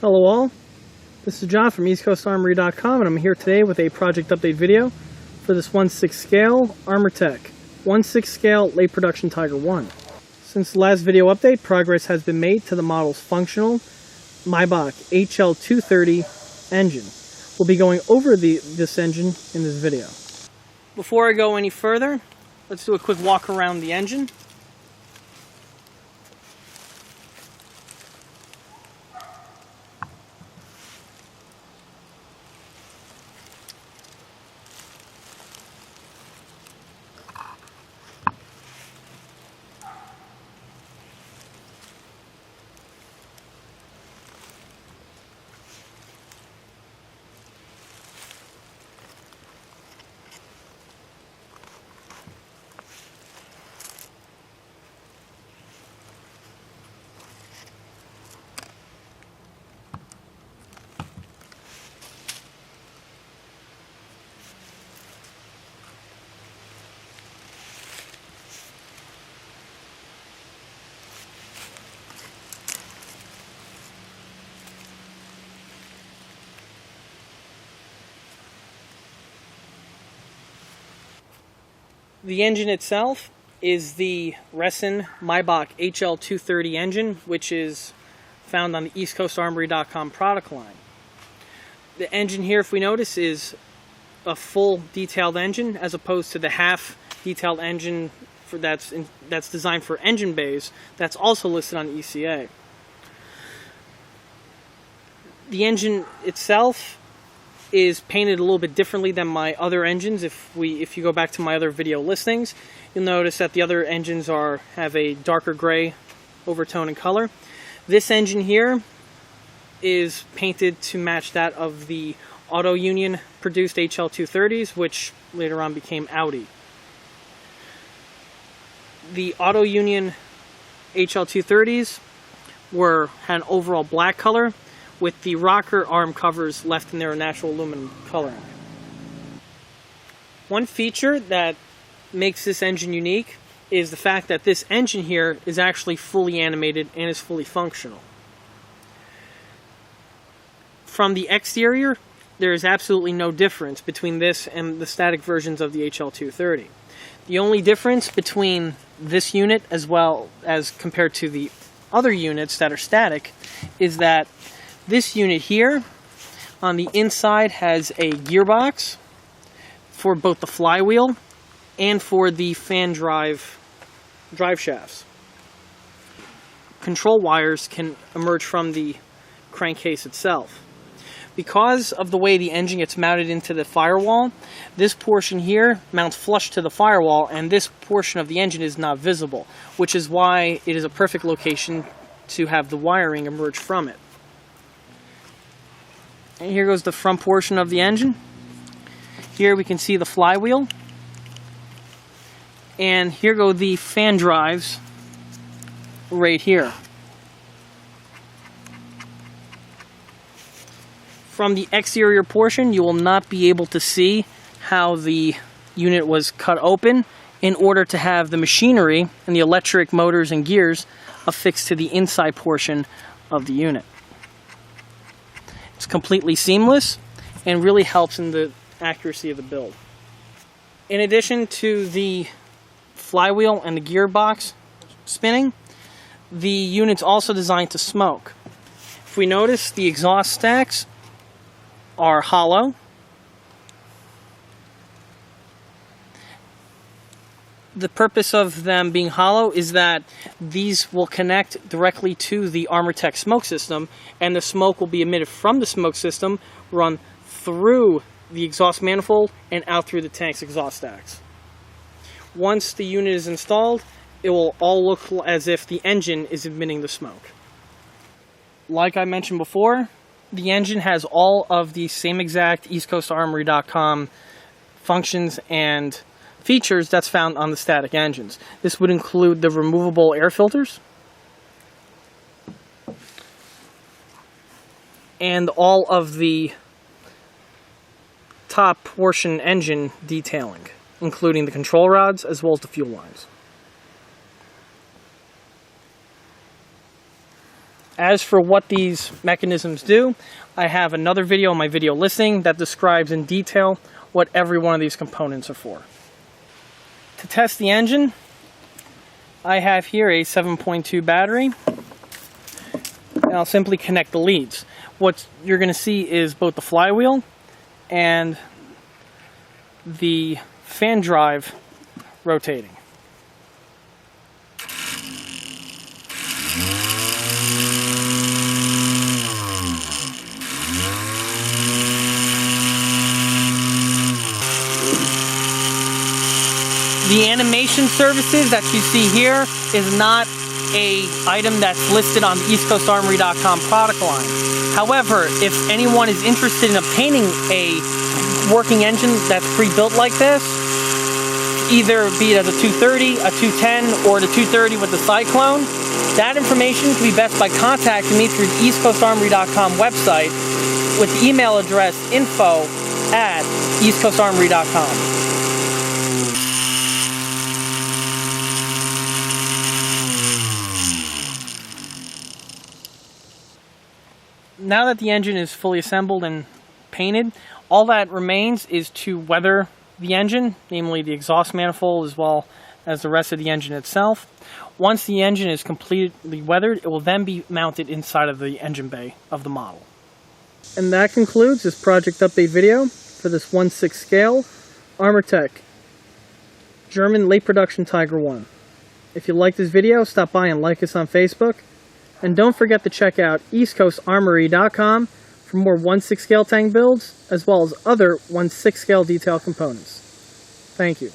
Hello all, this is John from EastCoastArmory.com, and I'm here today with a project update video for this 1/6 scale Armortek 1/6 scale late production Tiger 1. Since the last video update, progress has been made to the model's functional Maybach HL230 engine. We'll be going over this engine in this video. Before I go any further, let's do a quick walk around the engine. The engine itself is the Resin Maybach HL230 engine, which is found on the EastCoastArmory.com product line. The engine here, if we notice, is a full detailed engine as opposed to the half detailed engine that's designed for engine bays that's also listed on ECA. The engine itself is painted a little bit differently than my other engines. If you go back to my other video listings, you'll notice that the other engines have a darker gray overtone in color. This engine here is painted to match that of the Auto Union produced HL230s, which later on became Audi. The Auto Union HL230s had an overall black color, with the rocker arm covers left in their natural aluminum coloring. One feature that makes this engine unique is the fact that this engine here is actually fully animated and is fully functional. From the exterior, there is absolutely no difference between this and the static versions of the HL230. The only difference between this unit as well as compared to the other units that are static is that this unit here on the inside has a gearbox for both the flywheel and for the fan drive shafts. Control wires can emerge from the crankcase itself. Because of the way the engine gets mounted into the firewall, this portion here mounts flush to the firewall, and this portion of the engine is not visible, which is why it is a perfect location to have the wiring emerge from it. And here goes the front portion of the engine. Here we can see the flywheel. And here go the fan drives right here. From the exterior portion, you will not be able to see how the unit was cut open in order to have the machinery and the electric motors and gears affixed to the inside portion of the unit. It's completely seamless and really helps in the accuracy of the build. In addition to the flywheel and the gearbox spinning, the unit's also designed to smoke. If we notice, the exhaust stacks are hollow. The purpose of them being hollow is that these will connect directly to the Armortek smoke system, and the smoke will be emitted from the smoke system, run through the exhaust manifold, and out through the tank's exhaust stacks. Once the unit is installed, it will all look as if the engine is emitting the smoke. Like I mentioned before, the engine has all of the same exact EastCoastArmory.com functions and features that's found on the static engines. This would include the removable air filters and all of the top portion engine detailing, including the control rods as well as the fuel lines. As for what these mechanisms do, I have another video in my video listing that describes in detail what every one of these components are for. To test the engine, I have here a 7.2 battery, and I'll simply connect the leads. What you're going to see is both the flywheel and the fan drive rotating. The animation services that you see here is not an item that's listed on the EastCoastArmory.com product line. However, if anyone is interested in obtaining a working engine that's pre-built like this, either be it as a 230, a 210, or the 230 with the Cyclone, that information can be best by contacting me through the EastCoastArmory.com website with the email address info@EastCoastArmory.com. Now that the engine is fully assembled and painted, all that remains is to weather the engine, namely the exhaust manifold as well as the rest of the engine itself. Once the engine is completely weathered, it will then be mounted inside of the engine bay of the model. And that concludes this project update video for this 1/6 scale Armortek German late production Tiger 1. If you like this video, stop by and like us on Facebook. And don't forget to check out EastCoastArmory.com for more 1/6 scale tank builds, as well as other 1/6 scale detail components. Thank you.